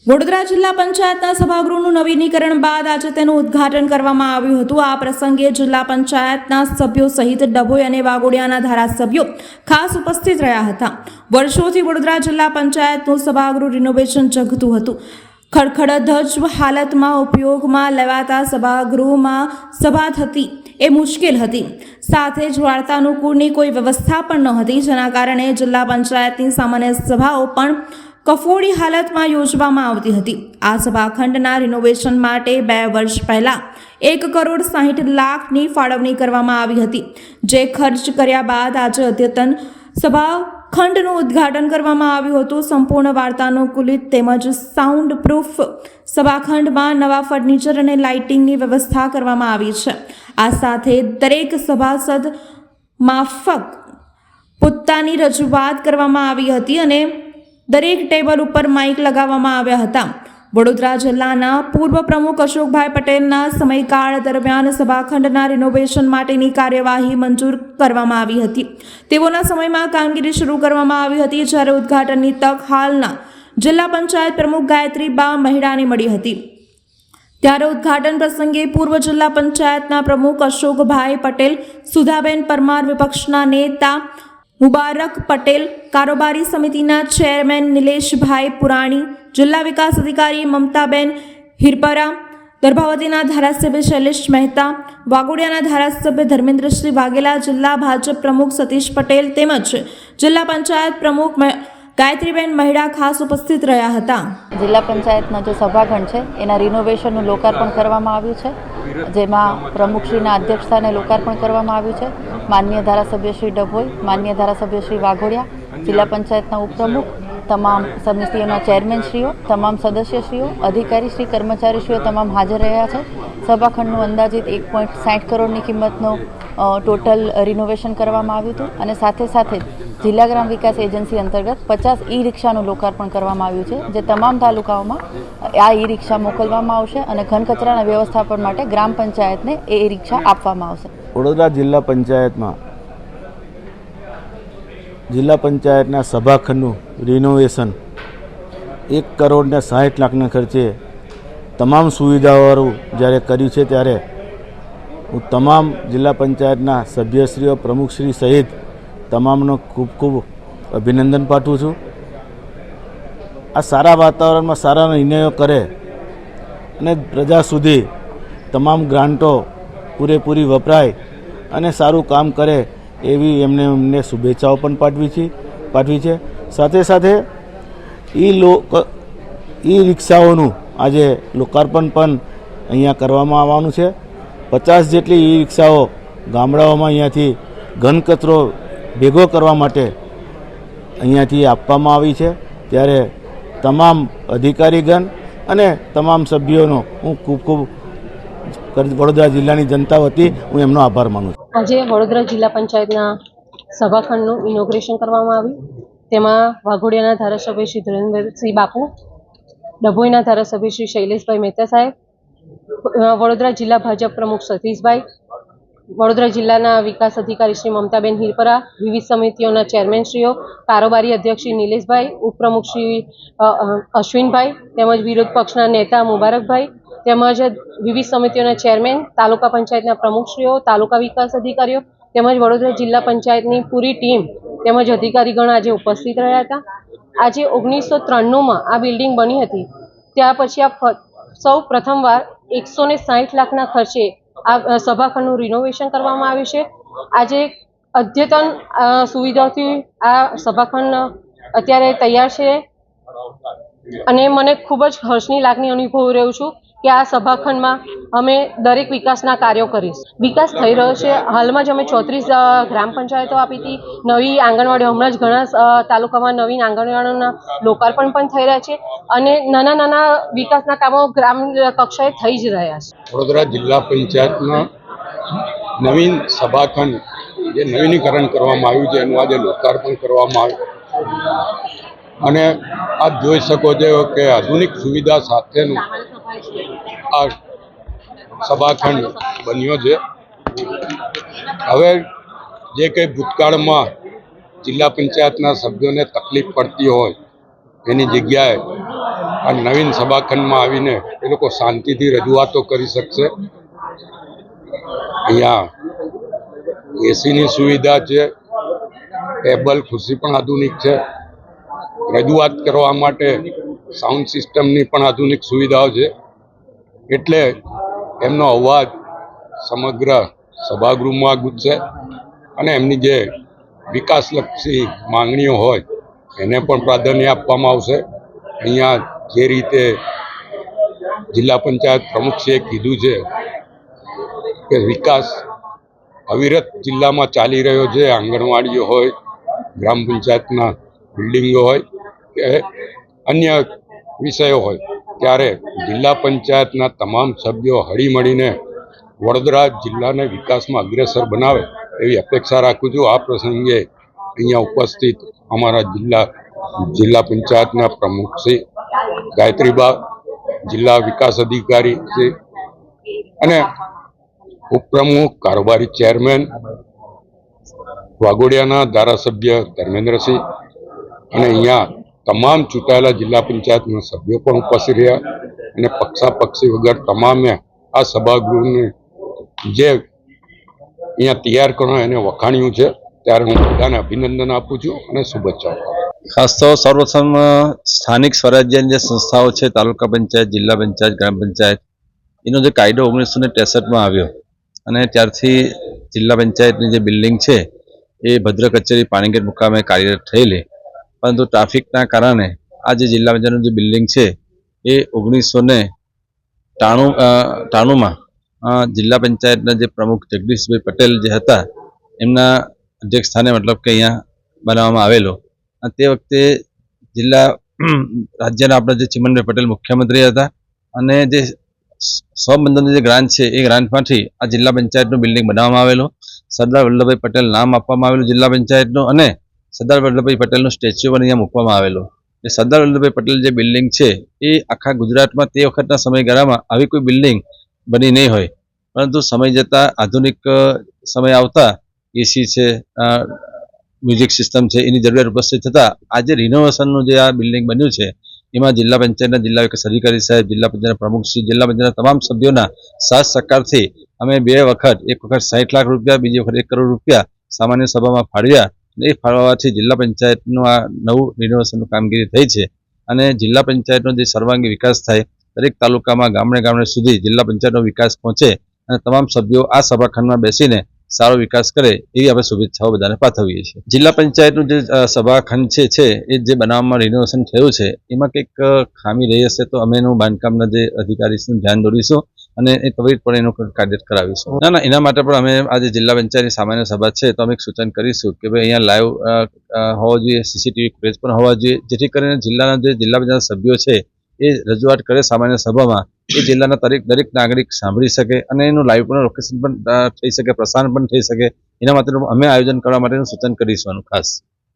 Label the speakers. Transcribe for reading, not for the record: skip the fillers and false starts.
Speaker 1: વડોદરા જિલ્લા પંચાયતના સભાગૃહનું નવીનીકરણ બાદ આજે તેનું ઉદ્ઘાટન કરવામાં આવ્યું હતું। આ પ્રસંગે જિલ્લા પંચાયતના સભ્યો સહિત ડભોઈ અને વાઘોડિયાના ધારાસભ્યો ખાસ ઉપસ્થિત રહ્યા હતા। વર્ષોથી વડોદરા જિલ્લા પંચાયતનું સભાગૃહ રિનોવેશન જગતું હતું। ખડખડાધજ હાલતમાં ઉપયોગમાં લેવાતા સભાગૃહમાં સભા થતી એ મુશ્કેલ હતી। સાથે જ વાર્તાનુકૂળની કોઈ વ્યવસ્થા પણ ન હતી, જેના કારણે જિલ્લા પંચાયતની સામાન્ય સભાઓ પણ કફોડી હાલતમાં યોજવામાં આવતી હતી। આ સભાખંડના રિનોવેશન માટે 2 વર્ષ પહેલા 1,60,00,000ની ફાળવણી કરવામાં આવી હતી, જે ખર્ચ કર્યા બાદ આજે અદ્યતન સભાખંડનું ઉદ્ઘાટન કરવામાં આવ્યું હતું। સંપૂર્ણ વાર્તાનુકૂલિત તેમજ સાઉન્ડ પ્રૂફ સભાખંડમાં નવા ફર્નિચર અને લાઇટિંગની વ્યવસ્થા કરવામાં આવી છે। આ સાથે દરેક સભાસદ માફક પોતાની રજૂઆત કરવામાં આવી હતી અને દરેક ટેબલ ઉપર માઇક લગાવવામાં આવ્યા હતા। વડોદરા જિલ્લાના પૂર્વ પ્રમુખ અશોકભાઈ પટેલના સમયકાળ દરમિયાન સભાખંડના રિનોવેશન માટેની કાર્યવાહી મંજૂર કરવામાં આવી હતી। તેઓના સમયમાં કામગીરી શરૂ કરવામાં આવી હતી, જ્યારે ઉદ્ઘાટનની તક હાલના જિલ્લા પંચાયત પ્રમુખ ગાયત્રીબા મહેડાને મળી હતી। ત્યારે ઉદ્ઘાટન પ્રસંગે પૂર્વ જિલ્લા પંચાયતના પ્રમુખ અશોકભાઈ પટેલ, સુધાબેન પરમાર, વિપક્ષના નેતા મુબારક પટેલ, કારોબારી સમિતિના ચેરમેન નિલેશભાઈ પુરાણી, જિલ્લા વિકાસ અધિકારી મમતાબેન હિરપરા, દર્ભાવતીના ધારાસભ્ય શૈલેષ મહેતા, વાઘોડિયાના ધારાસભ્ય ધર્મેન્દ્રસિંહ વાઘેલા, જિલ્લા ભાજપ પ્રમુખ સતીશ પટેલ તેમજ જિલ્લા પંચાયત પ્રમુખ ગાયત્રીબેન મહેડા ખાસ ઉપસ્થિત રહ્યા હતા।
Speaker 2: જિલ્લા પંચાયતના જે સભાખંડ છે એના રિનોવેશનનું લોકાર્પણ કરવામાં આવ્યું છે, જેમાં પ્રમુખશ્રીના અધ્યક્ષસ્થાને લોકાર્પણ કરવામાં આવ્યું છે। માનનીય ધારાસભ્ય શ્રી ડભોઈ, માનનીય ધારાસભ્ય શ્રી વાઘોડિયા, જિલ્લા પંચાયતના ઉપપ્રમુખ, તમામ સમિતિઓના ચેરમેનશ્રીઓ, તમામ સદસ્યશ્રીઓ, અધિકારીશ્રી, કર્મચારીશ્રીઓ તમામ હાજર રહ્યા છે। સભાખંડનું અંદાજિત 1.60 કરોડની કિંમતનો ટોટલ રિનોવેશન કરવામાં આવ્યું હતું અને સાથે સાથે જિલ્લા ગ્રામ વિકાસ એજન્સી અંતર્ગત 50 ઈ-રિક્ષાનું લોકાર્પણ કરવામાં આવ્યું છે, જે તમામ તાલુકાઓમાં આ ઈ-રિક્ષા મોકલવામાં આવશે અને ઘન કચરાના વ્યવસ્થાપન માટે ગ્રામ પંચાયતને એ ઈ-રિક્ષા આપવામાં આવશે।
Speaker 3: વડોદરા જિલ્લા પંચાયતમાં જિલ્લા પંચાયતના સભાખંડનું રિનોવેશન 1,60,00,000ના ખર્ચે તમામ સુવિધાવાળું જ્યારે કર્યું છે, ત્યારે હું તમામ જિલ્લા પંચાયતના સભ્યશ્રીઓ, પ્રમુખશ્રી સહિત તમામનો ખૂબ ખૂબ અભિનંદન પાઠવું છું। આ સારા વાતાવરણમાં સારા નિર્ણયો કરે અને પ્રજા સુધી તમામ ગ્રાન્ટો પૂરેપૂરી વપરાય અને સારું કામ કરે એવી એમને શુભેચ્છાઓ પણ પાઠવી છે। સાથે સાથે ઈ રિક્ષાઓનું આજે લોકાર્પણ પણ અહીંયા કરવામાં આવવાનું છે। 50 જેટલી ઈ રિક્ષાઓ ગામડાઓમાં અહીંયાથી ઘન કચરો ભેગો કરવા માટે અહીંયાથી આપવામાં આવી છે। ત્યારે તમામ અધિકારીગણ અને તમામ સભ્યોનો હું ખૂબ ખૂબ વડોદરા જિલ્લાની જનતા વતી હું એમનો આભાર માનું છું।
Speaker 4: આજે વડોદરા જિલ્લા પંચાયતના સભાખંડનું ઇનોગ્રેશન કરવામાં આવ્યું। તેમાં વાઘોડિયાના ધારાસભ્ય શ્રી ધર્મેન્દ્રસિંહ બાપુ, ડભોઈના ધારાસભ્ય શ્રી શૈલેષભાઈ મહેતા સાહેબ, વડોદરા જિલ્લા ભાજપ પ્રમુખ સતીશભાઈ, વડોદરા જિલ્લાના વિકાસ અધિકારી શ્રી મમતાબેન હિરપરા, વિવિધ સમિતિઓના ચેરમેનશ્રીઓ, કારોબારી અધ્યક્ષ શ્રી નિલેશભાઈ, ઉપપ્રમુખ શ્રી અશ્વિનભાઈ તેમજ વિરોધ પક્ષના નેતા મુબારકભાઈ તેમજ વિવિધ સમિતિઓના ચેરમેન, તાલુકા પંચાયતના પ્રમુખશ્રીઓ, તાલુકા વિકાસ અધિકારીઓ તેમજ વડોદરા જિલ્લા પંચાયતની પૂરી ટીમ તેમજ અધિકારીગણ આજે ઉપસ્થિત રહ્યા હતા। આજે 1993માં આ બિલ્ડિંગ બની હતી, ત્યાર પછી આ સૌ પ્રથમવાર 160 લાખના ખર્ચે આ સભાખંડનું રિનોવેશન કરવામાં આવ્યું છે। આજે અદ્યતન સુવિધાઓથી આ સભાખંડ અત્યારે તૈયાર છે અને મને ખૂબ જ હર્ષની લાગણી અનુભવી રહ્યું છું કે આ સભાખંડમાં અમે દરેક વિકાસના કાર્યો કરીશ। વિકાસ થઈ રહ્યો છે। હાલમાં જ અમે 34 ગ્રામ પંચાયતો આપી હતી, નવી આંગણવાડીઓ, હમણાં જ ઘણા તાલુકામાં નવીન આંગણવાડીઓના લોકાર્પણ પણ થઈ રહ્યા છે અને નાના નાના વિકાસના કામો ગ્રામ કક્ષાએ થઈ જ રહ્યા છે।
Speaker 5: વડોદરા જિલ્લા પંચાયતમાં નવીન સભાખંડ જે નવીનીકરણ કરવામાં આવ્યું છે એનું આજે લોકાર્પણ કરવામાં આવ્યું અને આપ જોઈ શકો છો કે આધુનિક સુવિધા સાથેનું આ સભાખંડ બન્યો છે। હવે જે કંઈ ભૂતકાળમાં જિલ્લા પંચાયતના સભ્યોને તકલીફ પડતી હોય એની જગ્યાએ આ નવીન સભાખંડમાં આવીને એ લોકો શાંતિથી રજૂઆતો કરી શકશે. અહીંયા એસીની સુવિધા છે, ટેબલ ખુરશી પણ આધુનિક છે, રજૂઆત કરવા માટે સાઉન્ડ સિસ્ટમની પણ આધુનિક સુવિધાઓ છે. એટલે એમનો અવાજ સમગ્ર સભાગૃહમાં ગુંજશે અને એમની જે વિકાસલક્ષી માંગણીઓ હોય એને પણ પ્રાધાન્ય આપવામાં આવશે. અહીંયા જે રીતે જિલ્લા પંચાયત પ્રમુખશ્રીએ કીધું છે કે વિકાસ અવિરત જિલ્લામાં ચાલી રહ્યો છે, આંગણવાડીઓ હોય, ગ્રામ પંચાયતના બિલ્ડિંગો હોય કે અન્ય વિષયો હોય, ત્યારે જિલ્લા પંચાયતના તમામ સભ્યો હળીમળીને વડોદરા જિલ્લાને વિકાસમાં અગ્રેસર બનાવે એવી અપેક્ષા રાખું છું. આ પ્રસંગે અહીંયા ઉપસ્થિત અમારા જિલ્લા પંચાયતના પ્રમુખ શ્રી ગાયત્રીબા, જિલ્લા વિકાસ અધિકારી શ્રી અને ઉપપ્રમુખ, કારોબારી ચેરમેન, વાઘોડિયાના ધારાસભ્ય ધર્મેન્દ્રસિંહ અને અહીંયા તમામ ચૂંટાયેલા જિલ્લા પંચાયતના સભ્યો પણ ઉપસ્થિત રહ્યા અને પક્ષાપક્ષી વગર તમામે આ સભાગૃહને જે અહીંયા તૈયાર કરવા એને વખાણ્યું છે. ત્યારે હું બધાને અભિનંદન આપું છું અને શુભેચ્છાઓ.
Speaker 6: ખાસ તો સર્વપ્રથમ સ્થાનિક સ્વરાજ્યની જે સંસ્થાઓ છે, તાલુકા પંચાયત, જિલ્લા પંચાયત, ગ્રામ પંચાયત, એનો જે કાયદો 1963માં આવ્યો અને ત્યારથી જિલ્લા પંચાયતની જે બિલ્ડિંગ છે એ ભદ્ર કચેરી પાણીગેટ મુકામે કાર્યરત થયેલી, પરંતુ ટ્રાફિકના કારણે આ જે જિલ્લા પંચાયતનું જે બિલ્ડિંગ છે એ 1993માં જિલ્લા પંચાયતના જે પ્રમુખ જગદીશભાઈ પટેલ જે હતા એમના અધ્યક્ષ સ્થાને મતલબ કે અહીંયા બનાવવામાં આવેલો. તે વખતે રાજ્યના આપણા જે ચીમનભાઈ પટેલ મુખ્યમંત્રી હતા અને જે સ્વબંધનની જે ગ્રાન્ટ છે એ ગ્રાન્ટમાંથી આ જિલ્લા પંચાયતનું બિલ્ડિંગ બનાવવામાં આવેલું. સરદાર વલ્લભભાઈ પટેલ નામ આપવામાં આવેલું જિલ્લા પંચાયતનું અને સરદાર વલ્લભભાઈ પટેલનું સ્ટેચ્યુ પણ અહીંયા મૂકવામાં આવેલું. એ સરદાર વલ્લભભાઈ પટેલ જે બિલ્ડિંગ છે એ આખા ગુજરાતમાં તે વખતના સમયગાળામાં આવી કોઈ બિલ્ડિંગ બની નહીં હોય, પરંતુ સમય જતાં આધુનિક સમય આવતા એસી છે, મ્યુઝિક સિસ્ટમ છે, એની જરૂરિયાત ઉપસ્થિત થતાં આજે રિનોવેશનનું જે આ બિલ્ડિંગ બન્યું છે એમાં જિલ્લા પંચાયતના જિલ્લા વિકાસ અધિકારી સાહેબ, જિલ્લા પંચાયતના પ્રમુખશ્રી, જિલ્લા પંચાયતના તમામ સભ્યોના સાથ સહકારથી અમે એક વખત 60 લાખ રૂપિયા, બીજી વખત 1 કરોડ રૂપિયા સામાન્ય સભામાં ફાળવ્યા. એ ફાળવવાથી જિલ્લા પંચાયતનું આ નવું રિનોવેશનનું કામગીરી થઈ છે અને જિલ્લા પંચાયતનો જે સર્વાંગી વિકાસ થાય, દરેક તાલુકામાં ગામડે સુધી જિલ્લા પંચાયતનો વિકાસ પહોંચે અને તમામ સભ્યો આ સભાખંડમાં બેસીને સારો વિકાસ કરે એવી આપણે શુભેચ્છાઓ બધાને પાઠવીએ છીએ. જિલ્લા પંચાયતનું જે સભાખંડ છે એ જે બનાવવામાં રિનોવેશન થયું છે એમાં કંઈક ખામી રહી હશે તો અમે એનું બાંધકામના જે અધિકારીનું ધ્યાન દોરીશું અને એ ત્વરિતપણે એનું કાર્ય કરાવીશું. ના, એના માટે પણ અમે આજે જિલ્લા પંચાયતની સામાન્ય સભા છે તો અમે એક સૂચન કરીશું કે ભાઈ અહીંયા લાઈવ હોવો જોઈએ, સીસીટીવી ફૂટેજ પણ હોવા જોઈએ, જેથી કરીને જિલ્લા પંચાયત સભ્યો છે એ રજૂઆત કરે સામાન્ય સભામાં, એ જિલ્લાના દરેક નાગરિક સાંભળી શકે અને એનું લાઈવ પણ લોકેશન પણ થઈ શકે, પ્રસારણ પણ થઈ શકે. એના માટે અમે આયોજન કરવા માટેનું સૂચન કરીશું ખાસ.